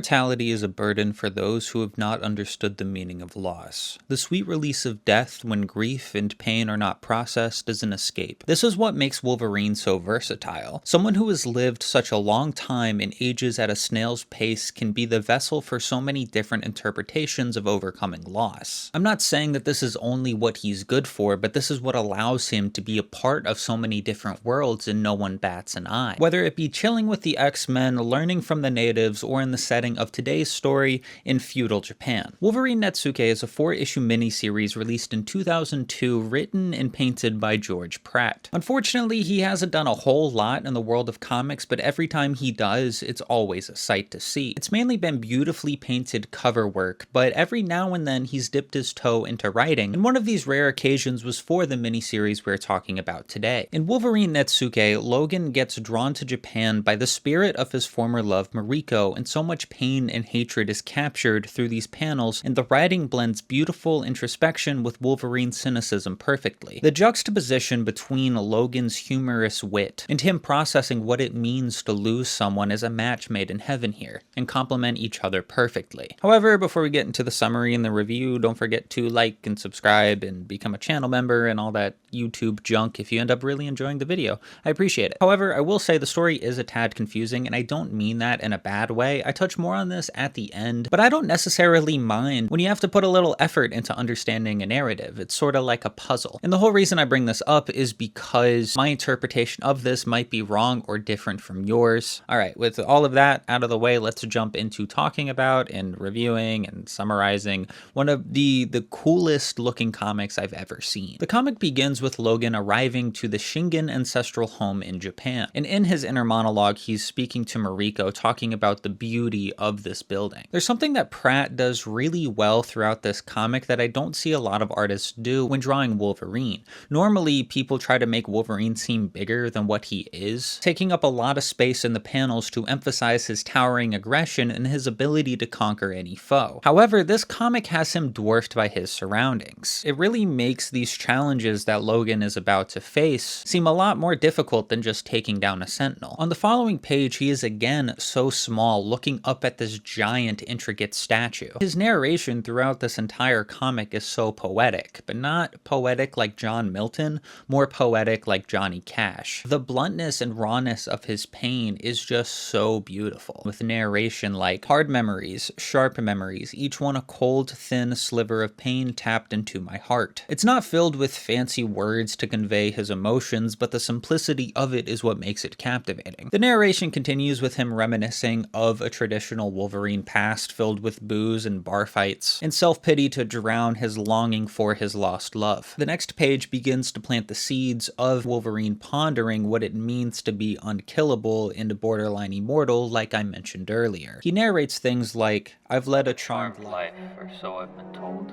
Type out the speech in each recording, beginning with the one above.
Immortality is a burden for those who have not understood the meaning of loss. The sweet release of death when grief and pain are not processed is an escape. This is what makes Wolverine so versatile. Someone who has lived such a long time and ages at a snail's pace can be the vessel for so many different interpretations of overcoming loss. I'm not saying that this is only what he's good for, but this is what allows him to be a part of so many different worlds and no one bats an eye. Whether it be chilling with the X-Men, learning from the natives, or in the setting of today's story in feudal Japan. Wolverine Netsuke is a 4-issue miniseries released in 2002, written and painted by George Pratt. Unfortunately, he hasn't done a whole lot in the world of comics, but every time he does, it's always a sight to see. It's mainly been beautifully painted cover work, but every now and then he's dipped his toe into writing, and one of these rare occasions was for the miniseries we're talking about today. In Wolverine Netsuke, Logan gets drawn to Japan by the spirit of his former love Mariko, and so much pain and hatred is captured through these panels, and the writing blends beautiful introspection with Wolverine's cynicism perfectly. The juxtaposition between Logan's humorous wit and him processing what it means to lose someone is a match made in heaven here, and complement each other perfectly. However, before we get into the summary and the review, don't forget to like and subscribe and become a channel member and all that YouTube junk if you end up really enjoying the video. I appreciate it. However, I will say the story is a tad confusing, and I don't mean that in a bad way. I touch more on this at the end, but I don't necessarily mind when you have to put a little effort into understanding a narrative. It's sort of like a puzzle. And the whole reason I bring this up is because my interpretation of this might be wrong or different from yours. All right, with all of that out of the way, let's jump into talking about and reviewing and summarizing one of the coolest looking comics I've ever seen. The comic begins with Logan arriving to the Shingen ancestral home in Japan. And in his inner monologue, he's speaking to Mariko, talking about the beauty of this building. There's something that Pratt does really well throughout this comic that I don't see a lot of artists do when drawing Wolverine. Normally, people try to make Wolverine seem bigger than what he is, taking up a lot of space in the panels to emphasize his towering aggression and his ability to conquer any foe. However, this comic has him dwarfed by his surroundings. It really makes these challenges that Logan is about to face seem a lot more difficult than just taking down a sentinel. On the following page, he is again so small, looking up at this giant, intricate statue. His narration throughout this entire comic is so poetic, but not poetic like John Milton, more poetic like Johnny Cash. The bluntness and rawness of his pain is just so beautiful, with narration like hard memories, sharp memories, each one a cold, thin sliver of pain tapped into my heart. It's not filled with fancy words to convey his emotions, but the simplicity of it is what makes it captivating. The narration continues with him reminiscing of a traditional Wolverine past filled with booze and bar fights, and self-pity to drown his longing for his lost love. The next page begins to plant the seeds of Wolverine pondering what it means to be unkillable and borderline immortal, like I mentioned earlier. He narrates things like, "I've led a charmed life, or so I've been told.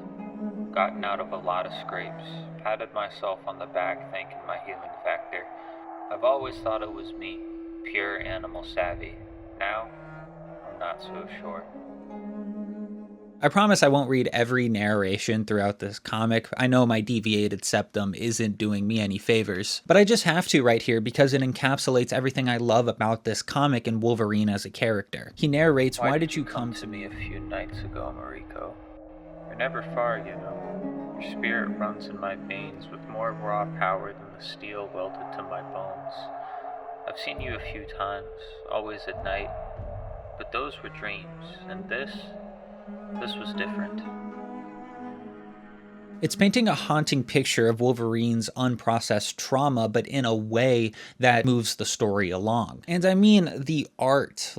Gotten out of a lot of scrapes, patted myself on the back thanking my healing factor. I've always thought it was me, pure animal savvy. Now, I'm not so sure." I promise I won't read every narration throughout this comic. I know my deviated septum isn't doing me any favors, but I just have to right here because it encapsulates everything I love about this comic and Wolverine as a character. He narrates, "Why did you come to me a few nights ago, Mariko? You're never far, you know. Your spirit runs in my veins with more raw power than the steel welded to my bones. I've seen you a few times, always at night, but those were dreams, and this was different." It's painting a haunting picture of Wolverine's unprocessed trauma, but in a way that moves the story along. And I mean the art,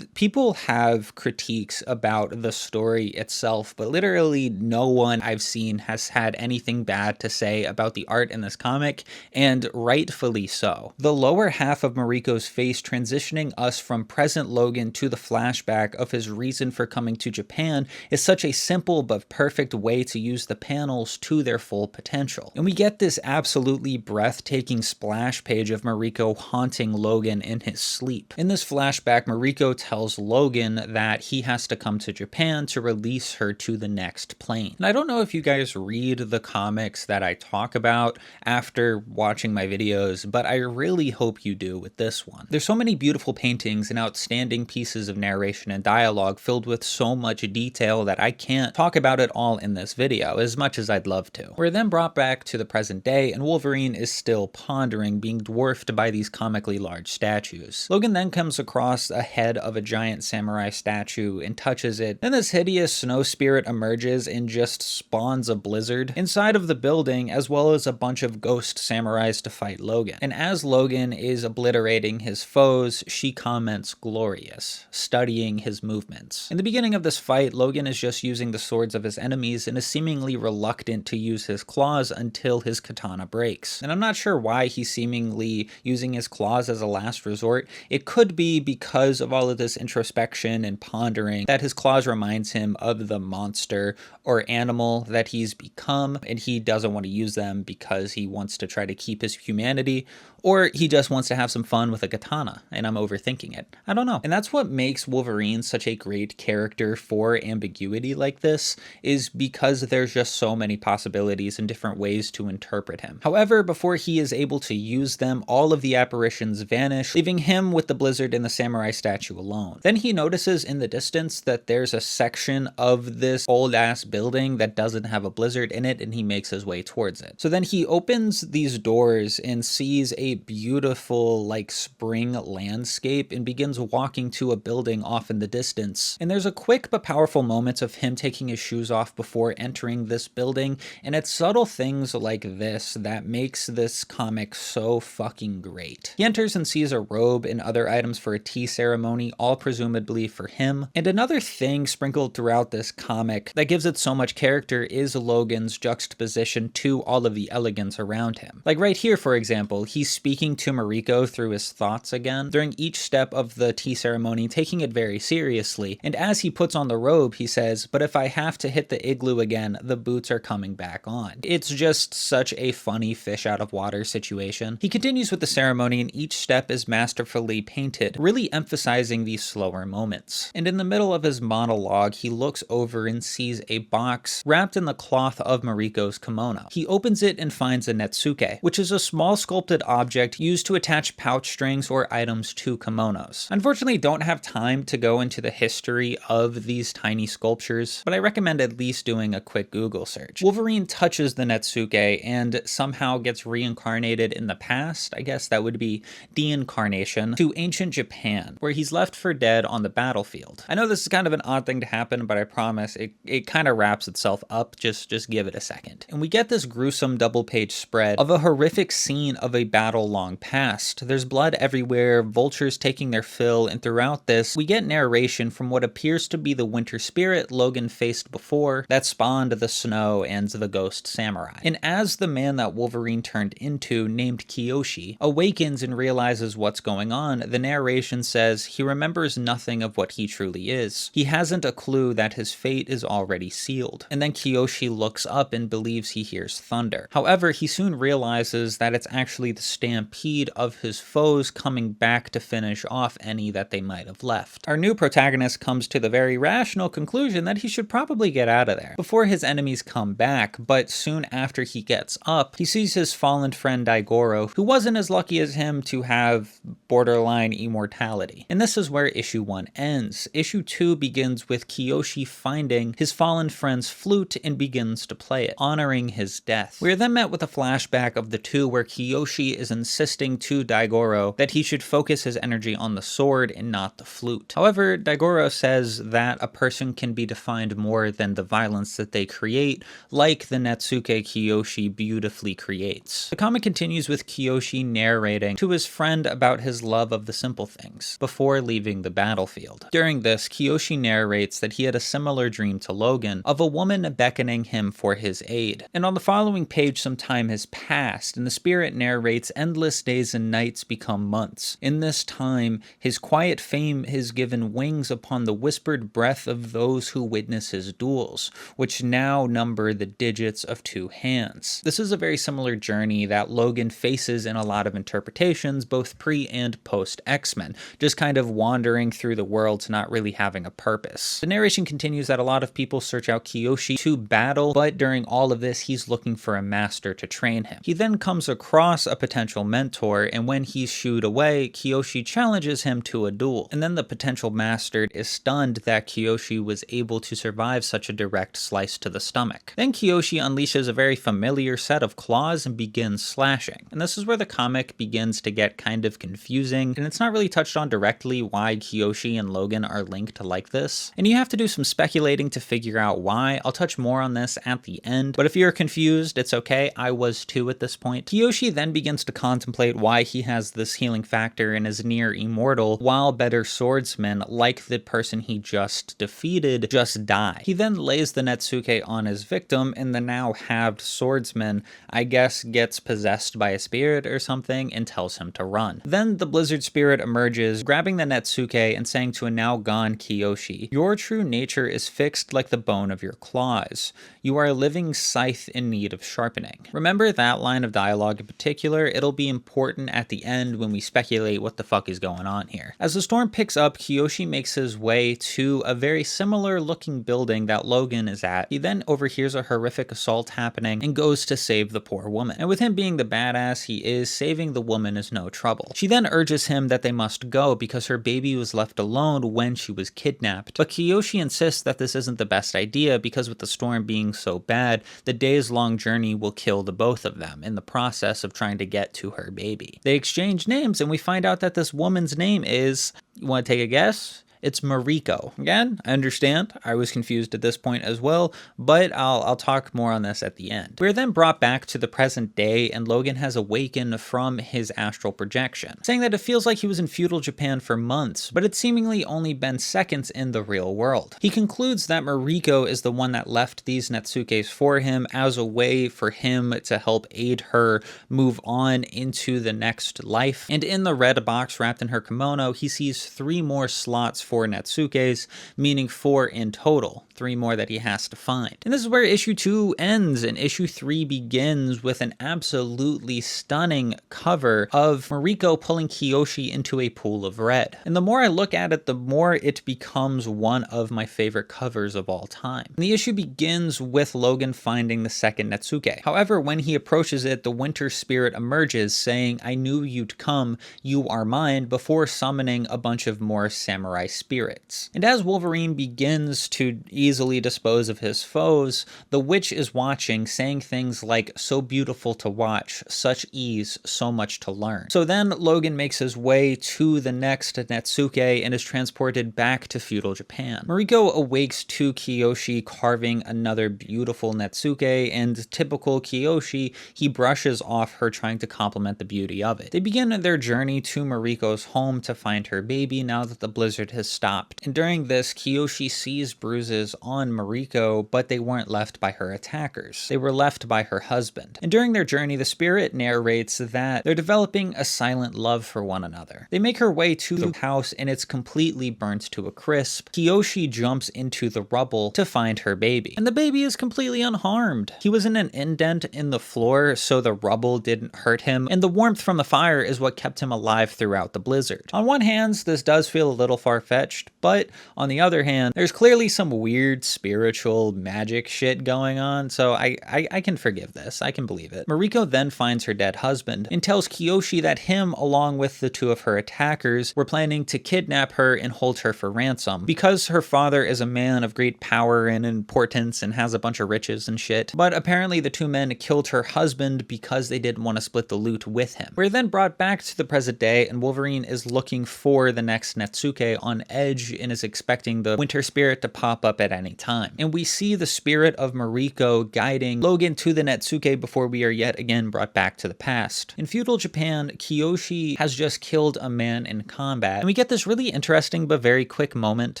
people have critiques about the story itself, but literally no one I've seen has had anything bad to say about the art in this comic, and rightfully so. The lower half of Mariko's face transitioning us from present Logan to the flashback of his reason for coming to Japan is such a simple but perfect way to use the panel channels to their full potential. And we get this absolutely breathtaking splash page of Mariko haunting Logan in his sleep. In this flashback, Mariko tells Logan that he has to come to Japan to release her to the next plane. And I don't know if you guys read the comics that I talk about after watching my videos, but I really hope you do with this one. There's so many beautiful paintings and outstanding pieces of narration and dialogue filled with so much detail that I can't talk about it all in this video, as much as I'd love to. We're then brought back to the present day, and Wolverine is still pondering, being dwarfed by these comically large statues. Logan then comes across a head of a giant samurai statue and touches it. Then this hideous snow spirit emerges and just spawns a blizzard inside of the building, as well as a bunch of ghost samurais to fight Logan. And as Logan is obliterating his foes, she comments, "Glorious," studying his movements. In the beginning of this fight, Logan is just using the swords of his enemies and is seemingly reluctant to use his claws until his katana breaks. And I'm not sure why he's seemingly using his claws as a last resort. It could be because of all of this introspection and pondering that his claws reminds him of the monster or animal that he's become, and he doesn't want to use them because he wants to try to keep his humanity, or he just wants to have some fun with a katana, and I'm overthinking it. I don't know. And that's what makes Wolverine such a great character for ambiguity like this, is because there's just so many possibilities and different ways to interpret him. However, before he is able to use them, all of the apparitions vanish, leaving him with the blizzard and the samurai statue alone. Then he notices in the distance that there's a section of this old-ass building that doesn't have a blizzard in it, and he makes his way towards it. So then he opens these doors and sees a beautiful, like, spring landscape and begins walking to a building off in the distance. And there's a quick but powerful moment of him taking his shoes off before entering this building, and it's subtle things like this that makes this comic so fucking great. He enters and sees a robe and other items for a tea ceremony, all presumably for him. And another thing sprinkled throughout this comic that gives it so much character is Logan's juxtaposition to all of the elegance around him. Like right here, for example, he's speaking to Mariko through his thoughts again, during each step of the tea ceremony, taking it very seriously. And as he puts on the robe, he says, "But if I have to hit the igloo again, the boots are coming back on." It's just such a funny fish out of water situation. He continues with the ceremony, and each step is masterfully painted, really emphasizing these slower moments. And in the middle of his monologue, he looks over and sees a box wrapped in the cloth of Mariko's kimono. He opens it and finds a Netsuke, which is a small sculpted object used to attach pouch strings or items to kimonos. Unfortunately, don't have time to go into the history of these tiny sculptures, but I recommend at least doing a quick Google search. Wolverine touches the Netsuke and somehow gets reincarnated in the past, I guess that would be deincarnation, to ancient Japan, where he's left for dead on the battlefield. I know this is kind of an odd thing to happen, but I promise it kind of wraps itself up. Just give it a second. And we get this gruesome double-page spread of a horrific scene of a battle long past. There's blood everywhere, vultures taking their fill, and throughout this, we get narration from what appears to be the winter spirit Logan faced before that spawned the snow and the ghost samurai. And as the man that Wolverine turned into, named Kiyoshi, awakens and realizes what's going on, the narration says he remembers nothing of what he truly is. He hasn't a clue that his fate is already sealed. And then Kiyoshi looks up and believes he hears thunder. However, he soon realizes that it's actually the stampede of his foes coming back to finish off any that they might have left. Our new protagonist comes to the very rational conclusion that he should probably get out of there before his enemies come back, but soon after he gets up, he sees his fallen friend Daigoro, who wasn't as lucky as him to have borderline immortality. And this is where issue 1 ends. Issue 2 begins with Kiyoshi finding his fallen friend's flute and begins to play it, honoring his death. We are then met with a flashback of the two where Kiyoshi is insisting to Daigoro that he should focus his energy on the sword and not the flute. However, Daigoro says that a person can be defined more than the violence that they create, like the Netsuke Kiyoshi beautifully creates. The comic continues with Kiyoshi narrating to his friend about his love of the simple things before leaving the battlefield. During this, Kiyoshi narrates that he had a similar dream to Logan of a woman beckoning him for his aid. And on the following page, some time has passed, and the spirit narrates endless days and nights become months. In this time, his quiet fame has given wings upon the whispered breath of those who witness his duels, which now number the digits of 2 hands. This is a very similar journey that Logan faces in a lot of interpretations, both pre and post X-Men, just kind of wandering through the world, not really having a purpose. The narration continues that a lot of people search out Kiyoshi to battle, but during all of this, he's looking for a master to train him. He then comes across a potential mentor, and when he's shooed away, Kiyoshi challenges him to a duel. And then the potential master is stunned that Kiyoshi was able to survive such a direct slice to the stomach. Then Kiyoshi unleashes a very familiar set of claws and begins slashing. And this is where the comic begins to get kind of confusing, and it's not really touched on directly why Kiyoshi and Logan are linked like this. And you have to do some speculating to figure out why. I'll touch more on this at the end, but if you're confused, it's okay. I was too at this point. Kiyoshi then begins to contemplate why he has this healing factor and is near immortal, while better swordsmen, like the person he just defeated, just die. He then lays the Netsuke on his victim, and the now halved swordsman, I guess, gets possessed by a spirit or something and tells him to run. Then the Blizzard spirit emerges, grabbing the Netsuke and saying to a now gone Kiyoshi, "Your true nature is fixed like the bone of your claws. You are a living scythe in need of sharpening." Remember that line of dialogue in particular. It'll be important at the end when we speculate what the fuck is going on here. As the storm picks up, Kiyoshi makes his way to a very similar looking building that Logan is at. He then overhears a horrific assault happening and goes to save the poor woman. And with him being the badass he is, saving the woman is no trouble. She then urges him that they must go because her baby was left alone when she was kidnapped. But Kiyoshi insists that this isn't the best idea because with the storm being so bad, the days-long journey will kill the both of them in the process of trying to get to her baby. They exchange names and we find out that this woman's name is, you want to take a guess? It's Mariko. Again, I understand. I was confused at this point as well, but I'll talk more on this at the end. We're then brought back to the present day, and Logan has awakened from his astral projection, saying that it feels like he was in feudal Japan for months, but it's seemingly only been seconds in the real world. He concludes that Mariko is the one that left these Netsukes for him as a way for him to help aid her move on into the next life. And in the red box wrapped in her kimono, he sees 3 more slots for Netsukes, meaning 4 in total, 3 more that he has to find. And this is where issue 2 ends, and issue 3 begins with an absolutely stunning cover of Mariko pulling Kiyoshi into a pool of red. And the more I look at it, the more it becomes one of my favorite covers of all time. And the issue begins with Logan finding the second Netsuke. However, when he approaches it, the winter spirit emerges, saying, "I knew you'd come, you are mine," before summoning a bunch of more samurai spirits. And as Wolverine begins to easily dispose of his foes, the witch is watching, saying things like, "So beautiful to watch, such ease, so much to learn." So then Logan makes his way to the next Netsuke and is transported back to feudal Japan. Mariko awakes to Kiyoshi carving another beautiful Netsuke, and typical Kiyoshi, he brushes off her, trying to compliment the beauty of it. They begin their journey to Mariko's home to find her baby now that the blizzard has stopped. And during this, Kiyoshi sees bruises on Mariko, but they weren't left by her attackers. They were left by her husband. And during their journey, the spirit narrates that they're developing a silent love for one another. They make her way to the house and it's completely burnt to a crisp. Kiyoshi jumps into the rubble to find her baby. And the baby is completely unharmed. He was in an indent in the floor, so the rubble didn't hurt him, and the warmth from the fire is what kept him alive throughout the blizzard. On one hand, this does feel a little far-fetched, but on the other hand, there's clearly some weird spiritual magic shit going on, so I can forgive this. I can believe it. Mariko then finds her dead husband and tells Kiyoshi that him, along with the 2 of her attackers, were planning to kidnap her and hold her for ransom because her father is a man of great power and importance and has a bunch of riches and shit. But apparently the 2 men killed her husband because they didn't want to split the loot with him. We're then brought back to the present day, and Wolverine is looking for the next Netsuke on edge fridge and is expecting the winter spirit to pop up at any time. And we see the spirit of Mariko guiding Logan to the Netsuke before we are yet again brought back to the past. In feudal Japan, Kiyoshi has just killed a man in combat, and we get this really interesting but very quick moment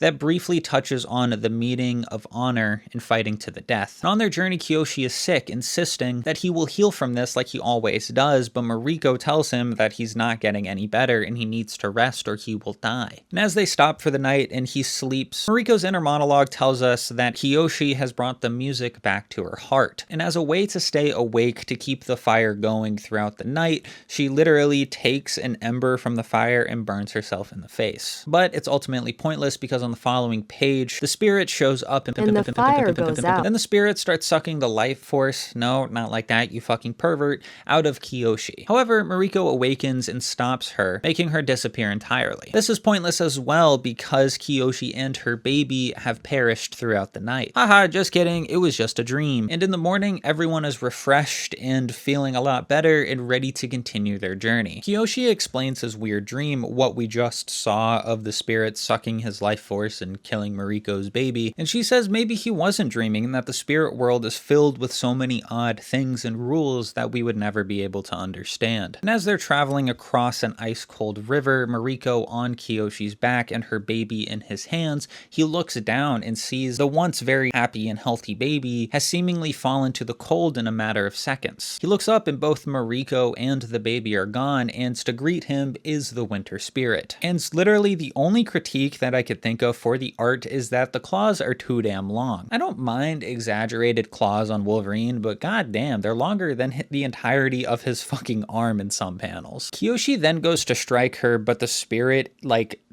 that briefly touches on the meaning of honor in fighting to the death. And on their journey, Kiyoshi is sick, insisting that he will heal from this like he always does, but Mariko tells him that he's not getting any better and he needs to rest or he will die. And as they stop for the night and he sleeps, Mariko's inner monologue tells us that Kiyoshi has brought the music back to her heart. And as a way to stay awake to keep the fire going throughout the night, she literally takes an ember from the fire and burns herself in the face. But it's ultimately pointless because on the following page, the spirit shows up and the fire goes out. Then the spirit starts sucking the life force, no, not like that, you fucking pervert, out of Kiyoshi. However, Mariko awakens and stops her, making her disappear entirely. This is pointless as well because Kiyoshi and her baby have perished throughout the night. Haha, just kidding, it was just a dream. And in the morning, everyone is refreshed and feeling a lot better and ready to continue their journey. Kiyoshi explains his weird dream, what we just saw of the spirit sucking his life force and killing Mariko's baby, and she says maybe he wasn't dreaming and that the spirit world is filled with so many odd things and rules that we would never be able to understand. And as they're traveling across an ice-cold river, Mariko on Kiyoshi's back and her baby in his hands, he looks down and sees the once very happy and healthy baby has seemingly fallen to the cold in a matter of seconds. He looks up and both Mariko and the baby are gone, and to greet him is the winter spirit. And literally the only critique that I could think of for the art is that the claws are too damn long. I don't mind exaggerated claws on Wolverine, but goddamn, they're longer than the entirety of his fucking arm in some panels. Kiyoshi then goes to strike her, but the spirit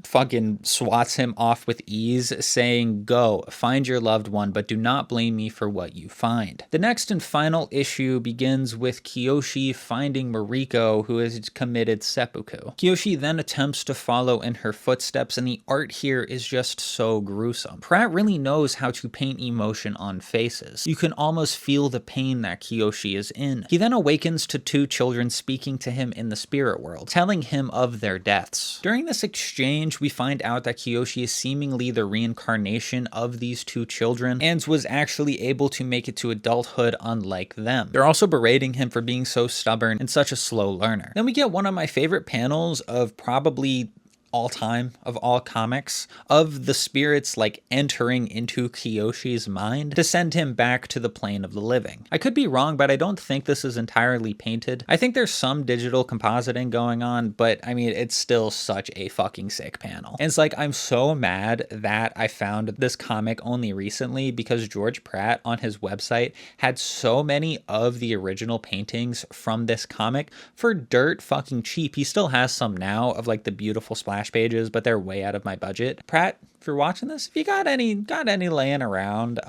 fucking swats him off with ease, saying, "Go, find your loved one, but do not blame me for what you find." The next and final issue begins with Kiyoshi finding Mariko, who has committed seppuku. Kiyoshi then attempts to follow in her footsteps, and the art here is just so gruesome. Pratt really knows how to paint emotion on faces. You can almost feel the pain that Kiyoshi is in. He then awakens to two children speaking to him in the spirit world, telling him of their deaths. During this exchange, we find out that Kiyoshi is seemingly the reincarnation of these two children and was actually able to make it to adulthood unlike them. They're also berating him for being so stubborn and such a slow learner. Then we get one of my favorite panels of probably all time of all comics of the spirits entering into Kiyoshi's mind to send him back to the plane of the living. I could be wrong, but I don't think this is entirely painted. I think there's some digital compositing going on, but I mean, it's still such a fucking sick panel. And it's I'm so mad that I found this comic only recently because George Pratt on his website had so many of the original paintings from this comic for dirt fucking cheap. He still has some now of the beautiful splash pages, but they're way out of my budget. Pratt, if you're watching this, if you got any laying around,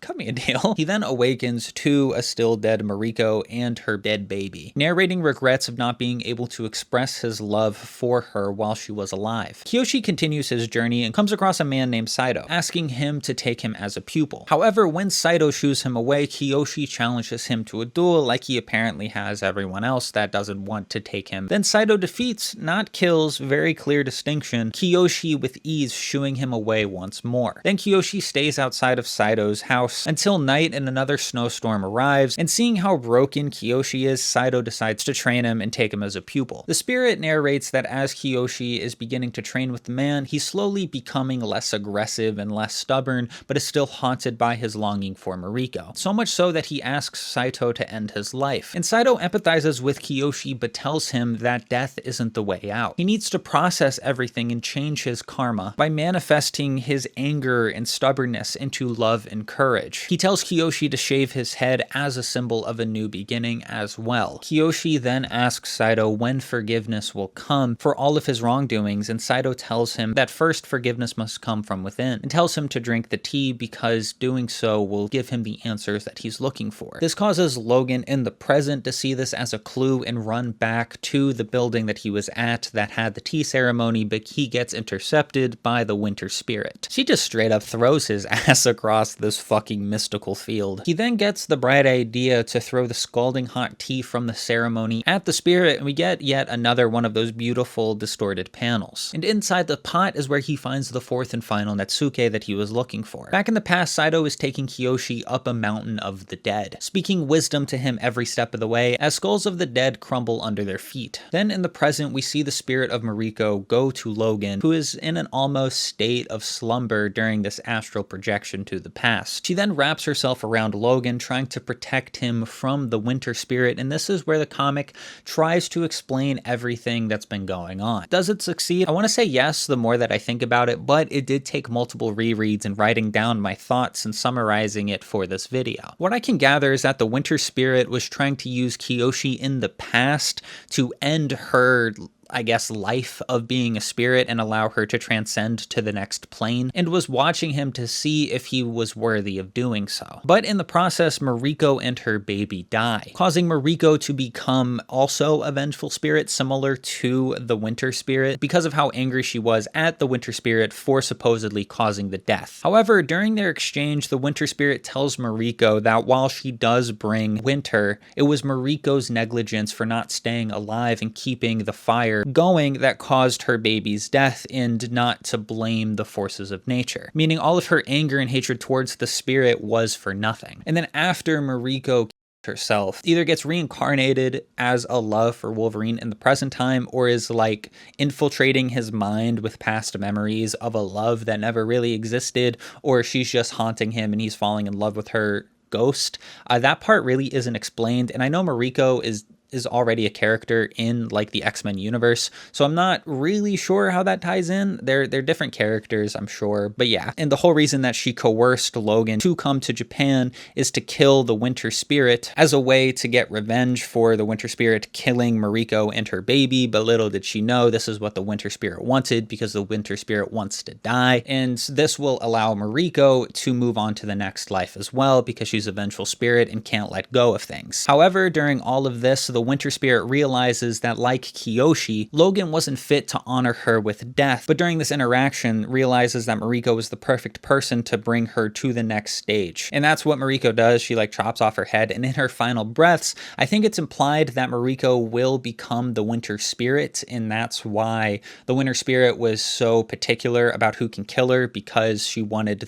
cut me a deal. He then awakens to a still dead Mariko and her dead baby, narrating regrets of not being able to express his love for her while she was alive. Kiyoshi continues his journey and comes across a man named Saito, asking him to take him as a pupil. However, when Saito shoos him away, Kiyoshi challenges him to a duel like he apparently has everyone else that doesn't want to take him. Then Saito defeats, not kills, very clear distinction, Kiyoshi with ease, shooing him away once more. Then Kiyoshi stays outside of Saito's house until night and another snowstorm arrives, and seeing how broken Kiyoshi is, Saito decides to train him and take him as a pupil. The spirit narrates that as Kiyoshi is beginning to train with the man, he's slowly becoming less aggressive and less stubborn, but is still haunted by his longing for Mariko. So much so that he asks Saito to end his life. And Saito empathizes with Kiyoshi but tells him that death isn't the way out. He needs to process everything and change his karma by manifesting his anger and stubbornness into love and courage. He tells Kiyoshi to shave his head as a symbol of a new beginning as well. Kiyoshi then asks Saito when forgiveness will come for all of his wrongdoings, and Saito tells him that first forgiveness must come from within, and tells him to drink the tea because doing so will give him the answers that he's looking for. This causes Logan in the present to see this as a clue and run back to the building that he was at that had the tea ceremony, but he gets intercepted by the Winter spirit. She just straight up throws his ass across this fucking mystical field. He then gets the bright idea to throw the scalding hot tea from the ceremony at the spirit, and we get yet another one of those beautiful distorted panels. And inside the pot is where he finds the fourth and final Netsuke that he was looking for. Back in the past, Saito is taking Kiyoshi up a mountain of the dead, speaking wisdom to him every step of the way as skulls of the dead crumble under their feet. Then in the present, we see the spirit of Mariko go to Logan, who is in an almost state of slumber during this astral projection to the past. She then wraps herself around Logan, trying to protect him from the winter spirit, and this is where the comic tries to explain everything that's been going on. Does it succeed? I want to say yes the more that I think about it, but it did take multiple rereads and writing down my thoughts and summarizing it for this video. What I can gather is that the winter spirit was trying to use Kiyoshi in the past to end her, I guess, life of being a spirit and allow her to transcend to the next plane, and was watching him to see if he was worthy of doing so. But in the process, Mariko and her baby die, causing Mariko to become also a vengeful spirit similar to the winter spirit because of how angry she was at the winter spirit for supposedly causing the death. However, during their exchange, the winter spirit tells Mariko that while she does bring winter, it was Mariko's negligence for not staying alive and keeping the fire going that caused her baby's death, and not to blame the forces of nature, meaning all of her anger and hatred towards the spirit was for nothing. And then after Mariko herself either gets reincarnated as a love for Wolverine in the present time, or is like infiltrating his mind with past memories of a love that never really existed, or she's just haunting him and he's falling in love with her ghost. That part really isn't explained, and I know Mariko is already a character in like the X-Men universe, so I'm not really sure how that ties in. They're different characters, I'm sure, but yeah. And the whole reason that she coerced Logan to come to Japan is to kill the winter spirit as a way to get revenge for the winter spirit killing Mariko and her baby, but little did she know this is what the winter spirit wanted, because the winter spirit wants to die, and this will allow Mariko to move on to the next life as well, because she's a vengeful spirit and can't let go of things. However, during all of this, the winter spirit realizes that, like Kiyoshi, Logan wasn't fit to honor her with death, but during this interaction realizes that Mariko is the perfect person to bring her to the next stage. And that's what Mariko does. She like chops off her head, and in her final breaths, I think it's implied that Mariko will become the winter spirit, and that's why the winter spirit was so particular about who can kill her, because she wanted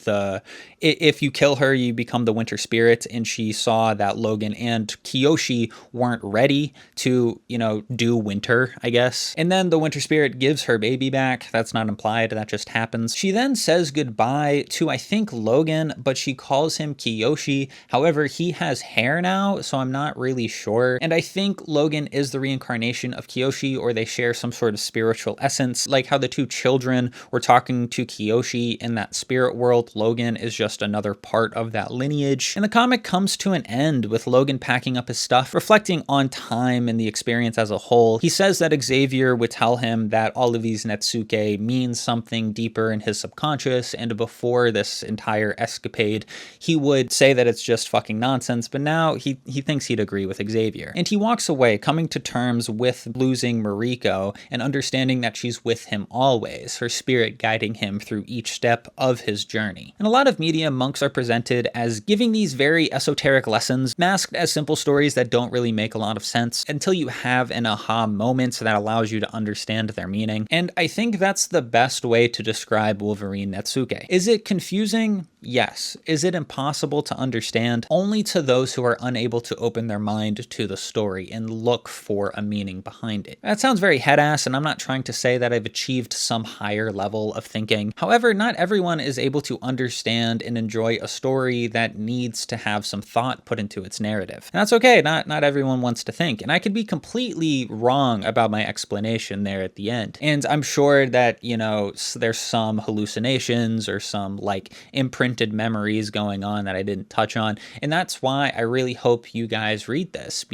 if you kill her, you become the winter spirit, and she saw that Logan and Kiyoshi weren't ready to, do winter, I guess. And then the winter spirit gives her baby back. That's not implied, that just happens. She then says goodbye to, I think, Logan, but she calls him Kiyoshi. However, he has hair now, so I'm not really sure. And I think Logan is the reincarnation of Kiyoshi, or they share some sort of spiritual essence, like how the two children were talking to Kiyoshi in that spirit world. Logan is just another part of that lineage. And the comic comes to an end with Logan packing up his stuff, reflecting on time and the experience as a whole. He says that Xavier would tell him that all of these Netsuke mean something deeper in his subconscious, and before this entire escapade, he would say that it's just fucking nonsense, but now he thinks he'd agree with Xavier. And he walks away, coming to terms with losing Mariko and understanding that she's with him always, her spirit guiding him through each step of his journey. In a lot of media, monks are presented as giving these very esoteric lessons, masked as simple stories that don't really make a lot of sense until you have an aha moment that allows you to understand their meaning. And I think that's the best way to describe Wolverine Netsuke. Is it confusing? Yes. Is it impossible to understand? Only to those who are unable to open their mind to the story and look for a meaning behind it. That sounds very head-ass, and I'm not trying to say that I've achieved some higher level of thinking. However, not everyone is able to understand and enjoy a story that needs to have some thought put into its narrative. And that's okay. Not everyone wants to think. And I could be completely wrong about my explanation there at the end. And I'm sure that, there's some hallucinations or some like imprinted memories going on that I didn't touch on. And that's why I really hope you guys read this.